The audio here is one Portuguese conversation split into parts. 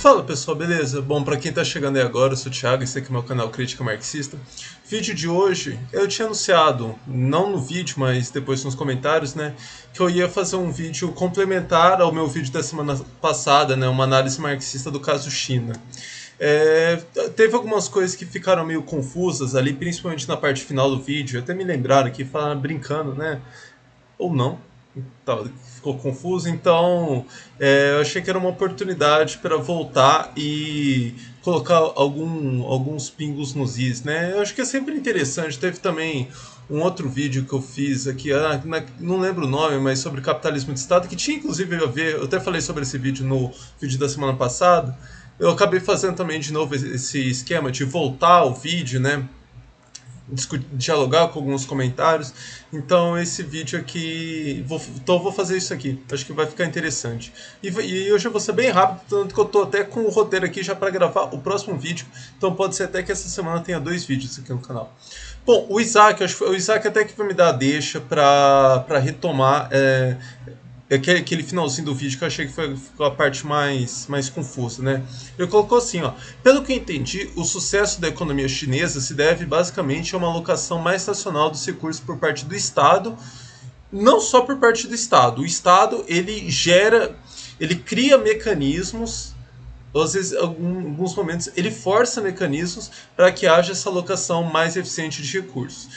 Fala pessoal, beleza? Bom, pra quem tá chegando aí agora, eu sou o Thiago, esse aqui é o meu canal Crítica Marxista. Vídeo de hoje, eu tinha anunciado, não no vídeo, mas depois nos comentários, né, que eu ia fazer um vídeo complementar ao meu vídeo da semana passada, né, uma análise marxista do caso China. É, teve algumas coisas que ficaram meio confusas ali, principalmente na parte final do vídeo, até me lembraram aqui, falando, brincando, né, ou não, ficou confuso, então eu achei que era uma oportunidade para voltar e colocar alguns pingos nos is, né? Eu acho que é sempre interessante. Teve também um outro vídeo que eu fiz aqui, não lembro o nome, mas sobre capitalismo de Estado, que tinha inclusive a ver, eu até falei sobre esse vídeo no vídeo da semana passada. Eu acabei fazendo também de novo esse esquema de voltar ao vídeo, né? Dialogar com alguns comentários. Então esse vídeo aqui, vou fazer isso aqui. Acho que vai ficar interessante. E hoje eu vou ser bem rápido, tanto que eu tô até com o roteiro aqui já para gravar o próximo vídeo. Então pode ser até que essa semana tenha 2 vídeos aqui no canal. Bom, o Isaac, acho que o Isaac até que vai me dar a deixa para retomar. Aquele finalzinho do vídeo que eu achei que ficou a parte mais confusa, né? Ele colocou assim, ó. Pelo que eu entendi, o sucesso da economia chinesa se deve basicamente a uma alocação mais racional dos recursos por parte do Estado, não só por parte do Estado. O Estado, ele cria mecanismos, às vezes, em alguns momentos, ele força mecanismos para que haja essa alocação mais eficiente de recursos.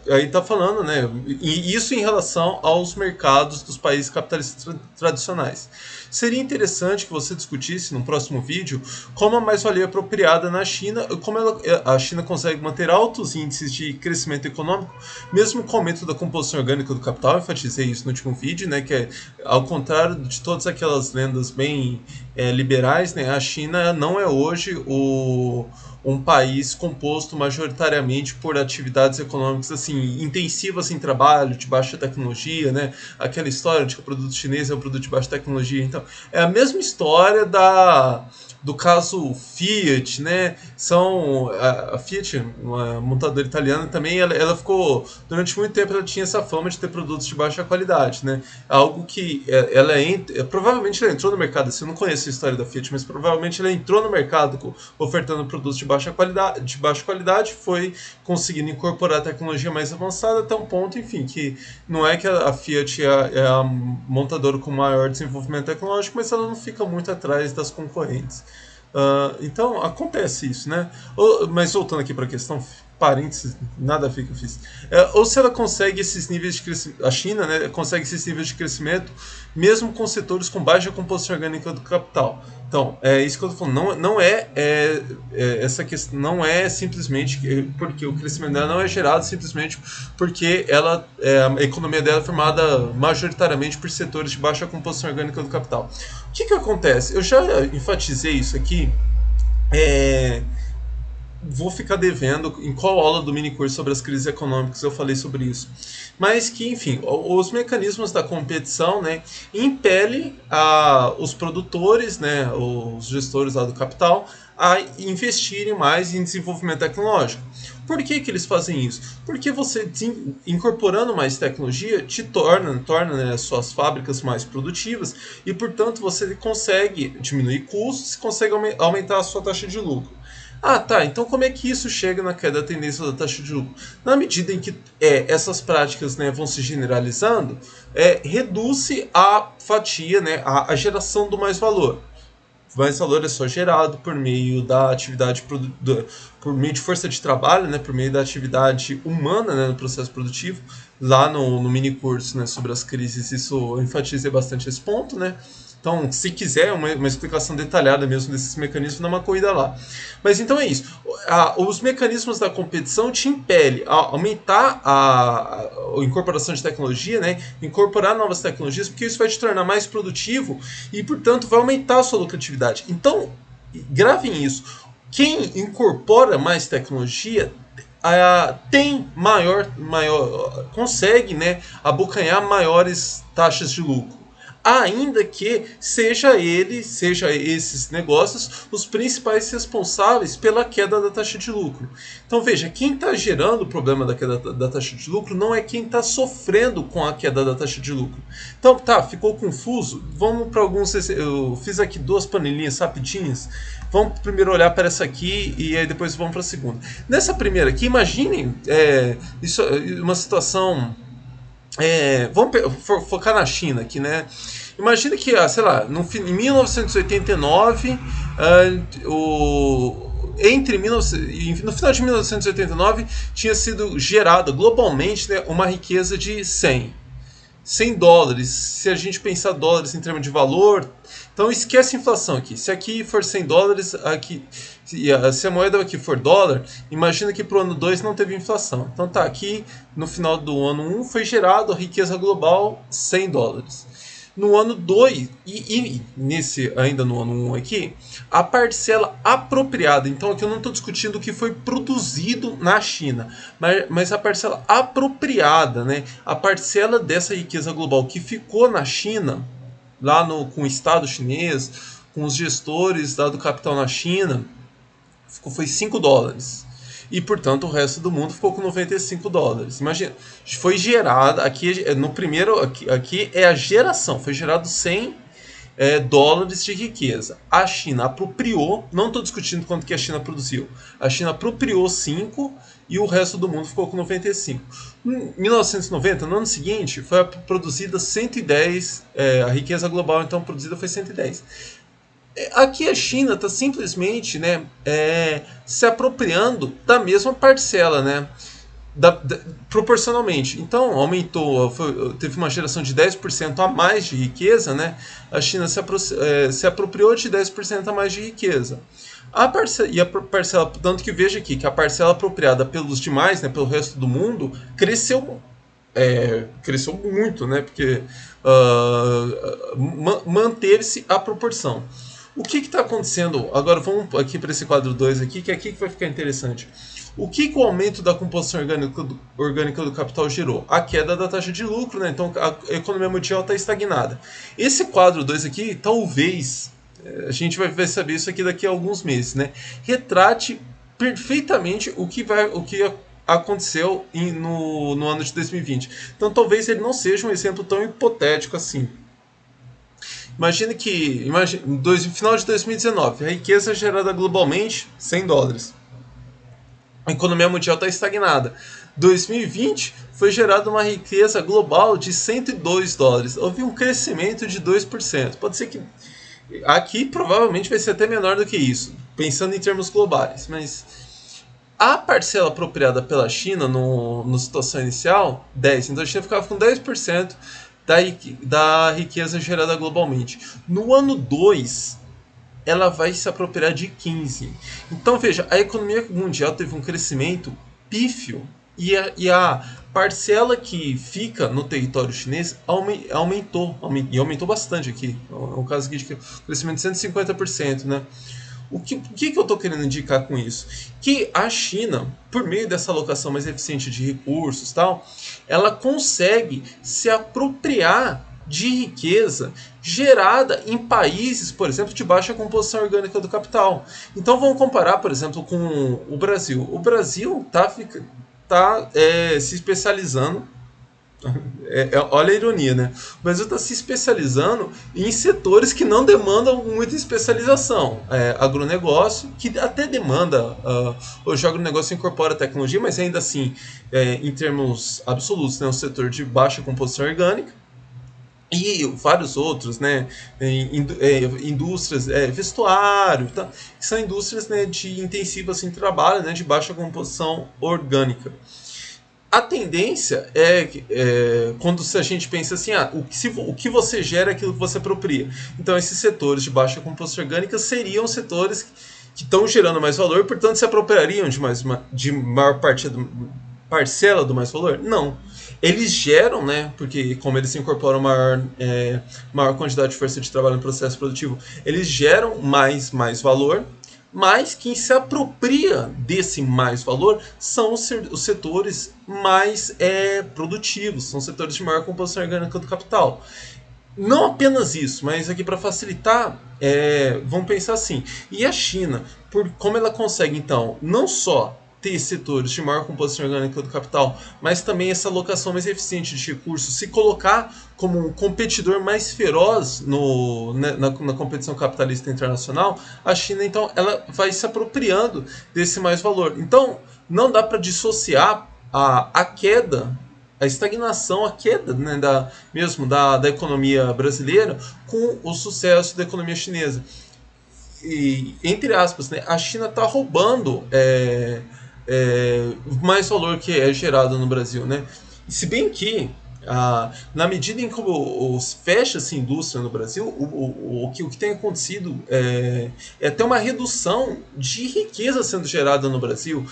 Aí está falando, né? E isso em relação aos mercados dos países capitalistas tradicionais. Seria interessante que você discutisse no próximo vídeo como a mais-valia apropriada na China, como a China consegue manter altos índices de crescimento econômico, mesmo com o aumento da composição orgânica do capital. Eu enfatizei isso no último vídeo, né? Que é, ao contrário de todas aquelas lendas bem liberais, né, a China não é hoje um país composto majoritariamente por atividades econômicas assim intensivas em trabalho, de baixa tecnologia, né? Aquela história de que o produto chinês é um produto de baixa tecnologia. Então, é a mesma história do caso Fiat, né? A Fiat, uma montadora italiana, também ela ficou durante muito tempo, ela tinha essa fama de ter produtos de baixa qualidade, né? Algo que provavelmente ela entrou no mercado. Assim, eu não conheço a história da Fiat, mas provavelmente ela entrou no mercado ofertando produtos de baixa qualidade, foi conseguindo incorporar a tecnologia mais avançada até um ponto, enfim, que não é que a Fiat é a montadora com maior desenvolvimento tecnológico, mas ela não fica muito atrás das concorrentes. Então acontece isso, né? Mas voltando aqui para a questão, parênteses, nada a ver que eu fiz. Ou se ela consegue esses níveis de crescimento, a China, né, consegue esses níveis de crescimento, mesmo com setores com baixa composição orgânica do capital. Então, é isso que eu estou falando. Essa questão não é simplesmente porque o crescimento dela não é gerado simplesmente porque a economia dela é formada majoritariamente por setores de baixa composição orgânica do capital. O que acontece? Eu já enfatizei isso aqui. Vou ficar devendo em qual aula do minicurso sobre as crises econômicas eu falei sobre isso. Mas que, enfim, os mecanismos da competição, né, impelem os produtores, né, os gestores lá do capital, a investirem mais em desenvolvimento tecnológico. Por que eles fazem isso? Porque você, incorporando mais tecnologia, torna né, as suas fábricas mais produtivas e, portanto, você consegue diminuir custos e consegue aumentar a sua taxa de lucro. Tá, então como é que isso chega na queda da tendência da taxa de lucro? Na medida em que essas práticas, né, vão se generalizando, reduz-se a fatia, né, a geração do mais valor. O mais valor é só gerado por meio da atividade, por meio de força de trabalho, né, por meio da atividade humana, né, no processo produtivo. Lá no mini curso, né, sobre as crises, isso eu enfatizei bastante esse ponto, né? Então, se quiser uma explicação detalhada mesmo desses mecanismos, dá uma corrida lá. Mas então é isso. Os mecanismos da competição te impelem a aumentar a incorporação de tecnologia, né? Incorporar novas tecnologias, porque isso vai te tornar mais produtivo e, portanto, vai aumentar a sua lucratividade. Então, gravem isso. Quem incorpora mais tecnologia consegue, né, abocanhar maiores taxas de lucro. ainda que seja esses negócios os principais responsáveis pela queda da taxa de lucro. Então veja, quem está gerando o problema da queda da taxa de lucro não é quem está sofrendo com a queda da taxa de lucro. Então tá, ficou confuso? Vamos para alguns. Eu fiz aqui duas planilhinhas rapidinhas. Vamos primeiro olhar para essa aqui e aí depois vamos para a segunda. Nessa primeira aqui, imaginem isso, uma situação. Vamos focar na China aqui, né? Imagina que, sei lá, em 1989, no final de 1989, tinha sido gerada globalmente, né, uma riqueza de 100 dólares. Se a gente pensar dólares em termos de valor, então esquece a inflação aqui. Se aqui for 100 dólares, aqui, se a moeda aqui for dólar, imagina que para o ano 2 não teve inflação. Então tá, aqui no final do ano 1 foi gerado a riqueza global 100 dólares. No ano 2, ainda no ano 1 aqui, a parcela apropriada, então aqui eu não estou discutindo o que foi produzido na China, mas a parcela apropriada, né? A parcela dessa riqueza global que ficou na China, lá com o Estado chinês, com os gestores do capital na China, foi 5 dólares. E, portanto, o resto do mundo ficou com 95 dólares. Imagina, foi gerado, aqui no primeiro, aqui é a geração, foi gerado 100 dólares de riqueza. A China apropriou, não estou discutindo quanto que a China produziu, a China apropriou 5 e o resto do mundo ficou com 95. Em 1990, no ano seguinte, foi produzida 110, a riqueza global então produzida foi 110. Aqui a China está simplesmente, né, se apropriando da mesma parcela, né, proporcionalmente. Então aumentou, teve uma geração de 10% a mais de riqueza, né? A China se apropriou de 10% a mais de riqueza. A parcela, tanto que veja aqui que a parcela apropriada pelos demais, né, pelo resto do mundo, cresceu muito, né? Porque manteve-se a proporção. O que está acontecendo? Agora vamos aqui para esse quadro 2 aqui, que é aqui que vai ficar interessante. O que o aumento da composição orgânica do capital gerou? A queda da taxa de lucro, né? Então a economia mundial está estagnada. Esse quadro 2 aqui, talvez, a gente vai saber isso aqui daqui a alguns meses, né? Retrate perfeitamente o que aconteceu no ano de 2020. Então talvez ele não seja um exemplo tão hipotético assim. Imagine que, no final de 2019, a riqueza gerada globalmente, 100 dólares. A economia mundial está estagnada. 2020 foi gerada uma riqueza global de 102 dólares. Houve um crescimento de 2%. Pode ser que aqui provavelmente vai ser até menor do que isso, pensando em termos globais. Mas a parcela apropriada pela China na situação inicial, 10%. Então a China ficava com 10% da riqueza gerada globalmente. No ano 2, ela vai se apropriar de 15%. Então veja, a economia mundial teve um crescimento pífio e a parcela que fica no território chinês aumentou bastante aqui. É um caso aqui de crescimento de 150%, né? O que eu estou querendo indicar com isso? Que a China, por meio dessa alocação mais eficiente de recursos, ela consegue se apropriar de riqueza gerada em países, por exemplo, de baixa composição orgânica do capital. Então vamos comparar, por exemplo, com o Brasil. O Brasil está se especializando. Olha a ironia, né? O Brasil está se especializando em setores que não demandam muita especialização. Agronegócio, que até demanda, hoje o agronegócio incorpora tecnologia, mas ainda assim, em termos absolutos, né, um setor de baixa composição orgânica. E vários outros, né, indústrias, vestuário, que são indústrias, né, de intensivas em trabalho, né, de baixa composição orgânica. A tendência quando a gente pensa assim, o que você gera é aquilo que você apropria. Então esses setores de baixa composição orgânica seriam setores que estão gerando mais valor, portanto se apropriariam de maior parcela do mais valor? Não. Eles geram, né, porque como eles incorporam maior quantidade de força de trabalho no processo produtivo, eles geram mais valor, mas quem se apropria desse mais valor são os setores mais produtivos, são setores de maior composição orgânica do capital. não apenas isso, mas aqui para facilitar, vamos pensar assim. E a China, por como ela consegue então não só ter setores de maior composição orgânica do capital, mas também essa alocação mais eficiente de recursos, se colocar como um competidor mais feroz na competição capitalista internacional, a China então ela vai se apropriando desse mais valor. Então não dá para dissociar a queda, a estagnação, a queda, né, mesmo da economia brasileira com o sucesso da economia chinesa. E, entre aspas, né, a China está roubando mais valor que é gerado no Brasil. Né? Se bem que, na medida em que fecha-se a indústria no Brasil, o que tem acontecido é até uma redução de riqueza sendo gerada no Brasil,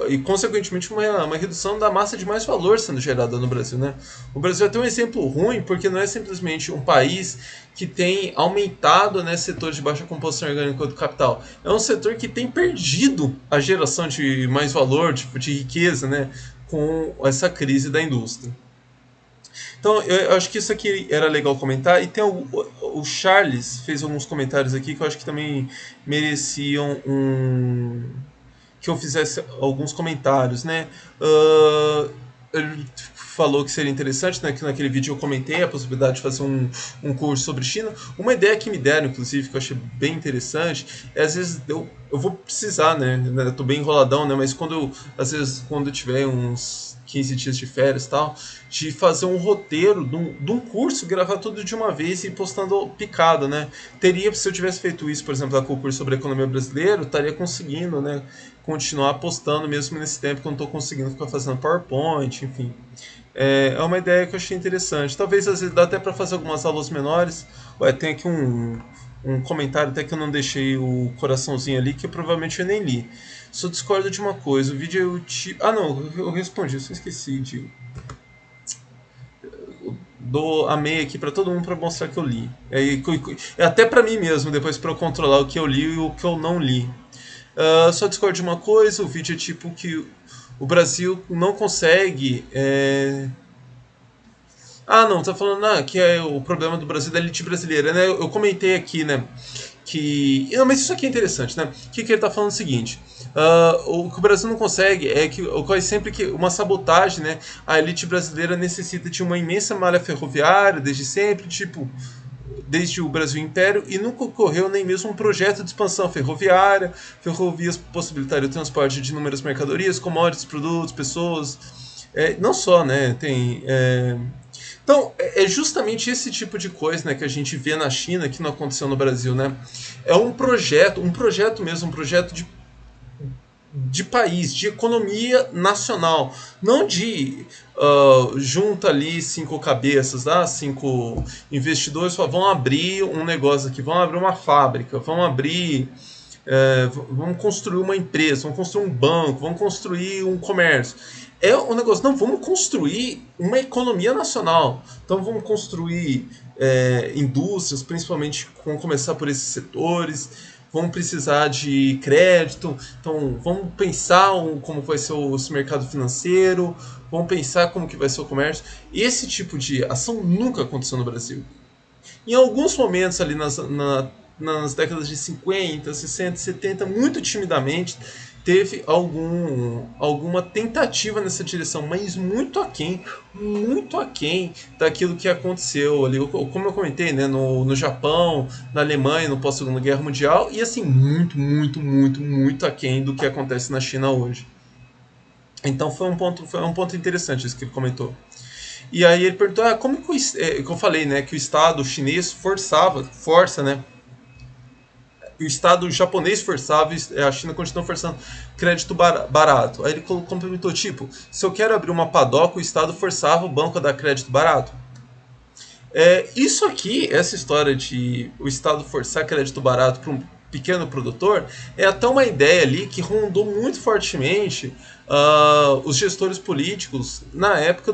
e consequentemente uma redução da massa de mais valor sendo gerada no Brasil. Né? O Brasil é até um exemplo ruim, porque não é simplesmente um país que tem aumentado, né, setor de baixa composição orgânica do capital. É um setor que tem perdido a geração de mais valor, tipo, de riqueza, né, com essa crise da indústria. Então, eu acho que isso aqui era legal comentar. E tem o Charles fez alguns comentários aqui que eu acho que também mereciam que eu fizesse alguns comentários, né? Ele falou que seria interessante, né, que naquele vídeo eu comentei a possibilidade de fazer um curso sobre China. Uma ideia que me deram, inclusive, que eu achei bem interessante, é às vezes eu vou precisar, né, eu tô bem enroladão, né, mas às vezes quando eu tiver uns 15 dias de férias e tal, de fazer um roteiro de um curso, gravar tudo de uma vez e ir postando picado, né? Se eu tivesse feito isso, por exemplo, lá com o curso sobre a economia brasileira, eu estaria conseguindo, né, continuar postando mesmo nesse tempo que eu não estou conseguindo ficar fazendo PowerPoint, enfim. É uma ideia que eu achei interessante. Talvez às vezes dá até para fazer algumas aulas menores. Ué, tem aqui um comentário até que eu não deixei o coraçãozinho ali, que provavelmente eu nem li. Só discordo de uma coisa, o vídeo eu Ah não, eu respondi, eu só esqueci de... Dou amei aqui para todo mundo para mostrar que eu li. Até para mim mesmo, depois para eu controlar o que eu li e o que eu não li. Só discordo de uma coisa, o vídeo é tipo que o Brasil não consegue... Ah, não, tá falando que é o problema do Brasil da elite brasileira, né? Eu comentei aqui, né? Não, mas isso aqui é interessante, né? O que ele tá falando é o seguinte: o que o Brasil não consegue é que ocorre sempre que uma sabotagem, né? A elite brasileira necessita de uma imensa malha ferroviária desde sempre, tipo, desde o Brasil Império, e nunca ocorreu nem mesmo um projeto de expansão ferroviária. Ferrovias possibilitariam o transporte de inúmeras mercadorias, commodities, produtos, pessoas. Não só, né? Então, é justamente esse tipo de coisa, né, que a gente vê na China que não aconteceu no Brasil, né? É um projeto mesmo, um projeto de país, de economia nacional, não de junta ali 5 cabeças, 5 investidores, vão abrir um negócio aqui, vão abrir uma fábrica, vamos construir uma empresa, vamos construir um banco, vamos construir um comércio. É um negócio, não, vamos construir uma economia nacional. Então vamos construir indústrias, principalmente vamos começar por esses setores, vamos precisar de crédito, então vamos pensar como vai ser esse mercado financeiro, vamos pensar como que vai ser o comércio. Esse tipo de ação nunca aconteceu no Brasil. Em alguns momentos ali nas décadas de 50, 60, 70, muito timidamente, teve alguma tentativa nessa direção, mas muito aquém daquilo que aconteceu ali, como eu comentei, né, no Japão, na Alemanha, no pós-Segunda Guerra Mundial, e assim, muito aquém do que acontece na China hoje. Então foi um ponto interessante isso que ele comentou. E aí ele perguntou, como que eu falei, né, que o Estado chinês força, né, o Estado japonês forçava, a China continua forçando crédito barato. Aí ele complementou, tipo, se eu quero abrir uma padoca, o Estado forçava o banco a dar crédito barato. Isso aqui, essa história de o Estado forçar crédito barato para um pequeno produtor, é até uma ideia ali que rondou muito fortemente os gestores políticos na época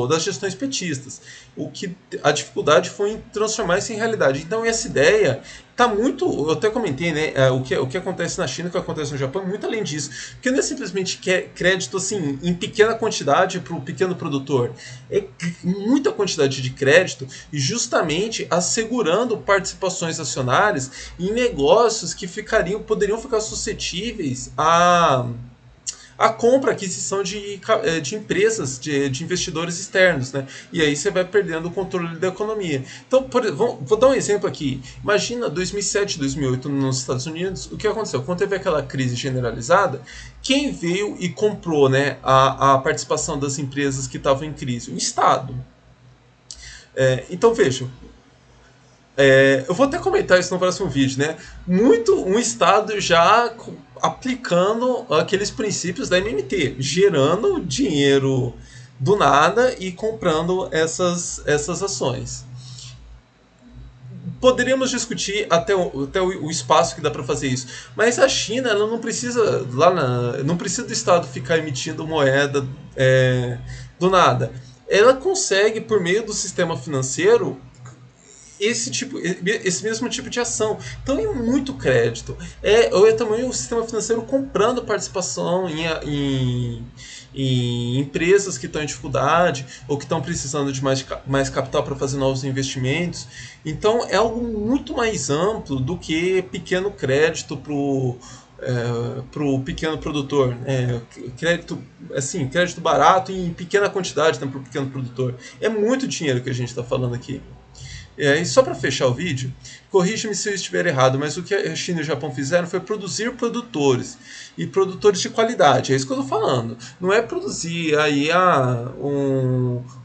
das gestões petistas. O que a dificuldade foi em transformar isso em realidade. Então essa ideia tá muito, eu até comentei, né, o que acontece na China, o que acontece no Japão, muito além disso, porque não é simplesmente crédito assim em pequena quantidade para o pequeno produtor, é muita quantidade de crédito e justamente assegurando participações acionárias em negócios que poderiam ficar suscetíveis a compra, aquisição de empresas, de investidores externos, né? E aí você vai perdendo o controle da economia. Então, vou dar um exemplo aqui. Imagina 2007, 2008 nos Estados Unidos, o que aconteceu? Quando teve aquela crise generalizada, quem veio e comprou, né, a participação das empresas que estavam em crise? O Estado. Então, vejam, eu vou até comentar isso no próximo vídeo, né? Um Estado já aplicando aqueles princípios da MMT, gerando dinheiro do nada e comprando essas ações. Poderíamos discutir até o espaço que dá para fazer isso, mas a China ela não precisa não precisa do Estado ficar emitindo moeda do nada. Ela consegue por meio do sistema financeiro esse mesmo tipo de ação. Então é muito crédito. É também o sistema financeiro comprando participação em empresas que estão em dificuldade ou que estão precisando de mais capital para fazer novos investimentos. Então é algo muito mais amplo do que pequeno crédito para o pequeno produtor. Crédito barato em pequena quantidade para o pequeno produtor. É muito dinheiro que a gente está falando aqui. E só para fechar o vídeo, corrija-me se eu estiver errado, mas o que a China e o Japão fizeram foi produzir produtores, e produtores de qualidade, é isso que eu estou falando. Não é produzir aí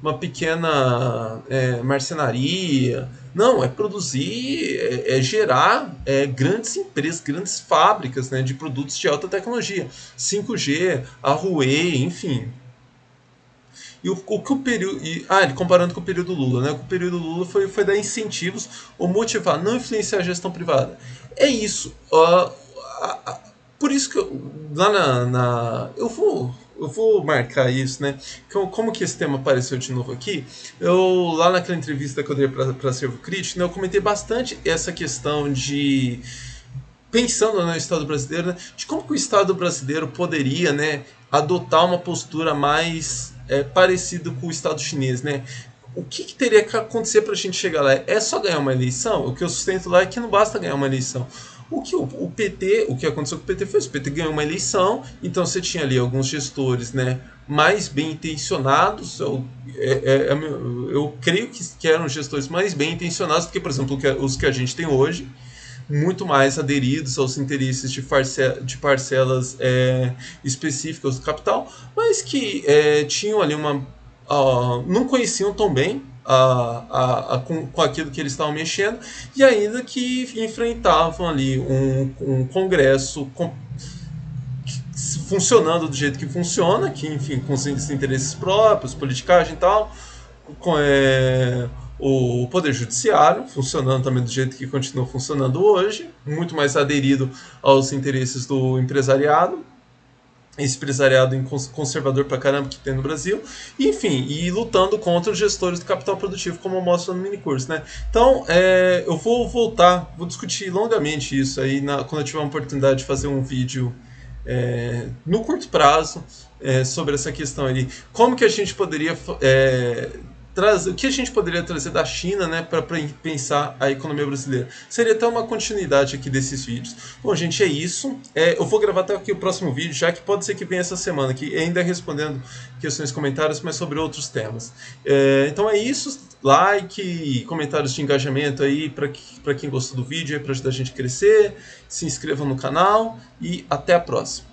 uma pequena marcenaria, não, é produzir, gerar grandes empresas, grandes fábricas, né, de produtos de alta tecnologia, 5G, a Huawei, enfim. E o período. Comparando com o período Lula, né? O período Lula foi dar incentivos ou motivar, não influenciar a gestão privada. É isso. Por isso que eu vou marcar isso, né? Como que esse tema apareceu de novo aqui? Lá naquela entrevista que eu dei para Acervo Crítico, né, eu comentei bastante essa questão de pensando no Estado brasileiro, né, de como que o Estado brasileiro poderia, né, adotar uma postura mais parecida com o Estado chinês, né? O que teria que acontecer para a gente chegar lá? É só ganhar uma eleição? O que eu sustento lá é que não basta ganhar uma eleição. O que aconteceu com o PT foi isso. O PT ganhou uma eleição, então você tinha ali alguns gestores, né, mais bem intencionados. Eu creio que eram gestores mais bem intencionados do que, por exemplo, os que a gente tem hoje, muito mais aderidos aos interesses de parcelas específicas do capital, mas que tinham ali não conheciam tão bem com aquilo que eles estavam mexendo, e ainda que enfrentavam ali um congresso funcionando do jeito que funciona, que enfim, com os interesses próprios, politicagem e tal, com o Poder Judiciário funcionando também do jeito que continua funcionando hoje, muito mais aderido aos interesses do empresariado, esse empresariado conservador pra caramba que tem no Brasil, enfim, e lutando contra os gestores do capital produtivo, como eu mostro no minicurso, né? Então, eu vou discutir longamente isso aí quando eu tiver uma oportunidade de fazer um vídeo no curto prazo sobre essa questão ali. Como que a gente poderia o que a gente poderia trazer da China, né, para pensar a economia brasileira? Seria até uma continuidade aqui desses vídeos. Bom, gente, é isso. Eu vou gravar até aqui o próximo vídeo, já que pode ser que venha essa semana, que ainda respondendo questões e comentários, mas sobre outros temas. Então é isso. Like, comentários de engajamento aí para quem gostou do vídeo, para ajudar a gente a crescer. Se inscrevam no canal e até a próxima.